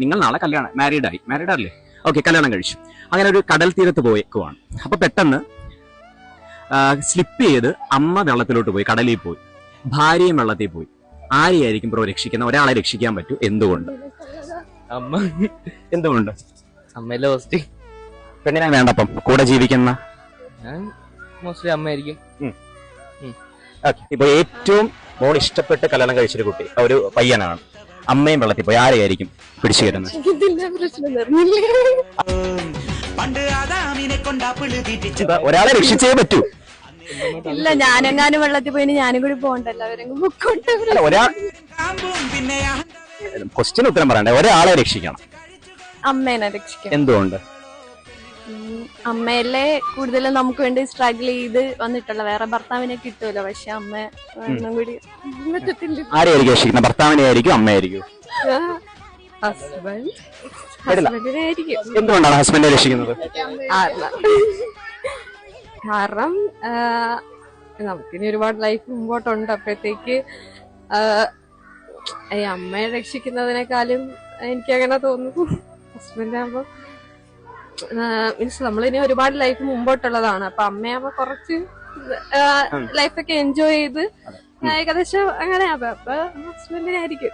നിങ്ങൾ നാളെ കല്യാണം മാരീഡ് അല്ലേ? ഓക്കെ, കല്യാണം കഴിച്ചു. അങ്ങനെ ഒരു കടൽ തീരത്ത് പോയേക്കുവാണ്. അപ്പൊ പെട്ടെന്ന് സ്ലിപ്പ് ചെയ്ത് അമ്മ വെള്ളത്തിലോട്ട് പോയി, കടലിൽ പോയി, ഭാര്യയും വെള്ളത്തിൽ പോയി. ആരെയായിരിക്കും ബ്രോ രക്ഷിക്കുന്ന? ഒരാളെ രക്ഷിക്കാൻ പറ്റൂ, എന്തുകൊണ്ട്? അമ്മ. എന്തുകൊണ്ട്? അമ്മയിലെ ഹോസ്റ്റ്. പെണ്ണിനെ വേണ്ടപ്പം കൂടെ ജീവിക്കുന്ന ഞാൻ മോസ്റ്റ്ലി അമ്മയായിരിക്കും. ഇപ്പൊ ഏറ്റവും മോൾ ഇഷ്ടപ്പെട്ട് കല്യാണം കഴിച്ചൊരു കുട്ടി ഒരു പയ്യനാണ്, അമ്മയും വെള്ളത്തിൽ പോയി, ആരെയായിരിക്കും പിടിച്ചു കയറ്റുന്നത്? ഒരാളെ രക്ഷിച്ചേ പറ്റൂ. ഇല്ല, ഞാനെങ്ങാനും വെള്ളത്തിൽ പോയി ഞാനും കൂടി പോകണ്ടല്ലോ, അവരെങ്കിലും ക്വസ്റ്റ്യൻ ഉത്തരം പറയണ്ടേ? ഒരാളെ രക്ഷിക്കണം. അമ്മേനെ രക്ഷിക്കണം. എന്തുകൊണ്ട്? അമ്മയല്ലേ കൂടുതലും നമുക്ക് വേണ്ടി സ്ട്രഗിൾ ചെയ്ത് വന്നിട്ടുള്ള, വേറെ ഭർത്താവിനെ കിട്ടുമല്ലോ, പക്ഷെ അമ്മ ഒന്നും കൂടി പറ്റത്തില്ല. ആരെയായിരിക്കും രക്ഷിക്കുന്നത്? ഭർത്താവിനെ ആയിരിക്കും, അമ്മയായിരിക്കും? ഹസ്ബൻഡിനായിരിക്കും. എന്തുകൊണ്ടാണ് ഹസ്ബൻഡിനെ രക്ഷിക്കുന്നത്? കാരണം നമുക്കിനി ഒരുപാട് ലൈഫ് മുമ്പോട്ടുണ്ട്. അപ്പോഴത്തേക്ക് ഈ അമ്മയെ രക്ഷിക്കുന്നതിനേക്കാളും എനിക്ക് അങ്ങനെ തോന്നുന്നു ഹസ്ബൻഡ് ആകുമ്പോ മീൻസ് നമ്മളിനി ഒരുപാട് ലൈഫ് മുമ്പോട്ടുള്ളതാണ്. അപ്പൊ അമ്മയാകുമ്പോ കുറച്ച് ലൈഫൊക്കെ എൻജോയ് ചെയ്ത് ഏകദേശം അങ്ങനെ. അപ്പൊ ഹസ്ബൻഡിനായിരിക്കും.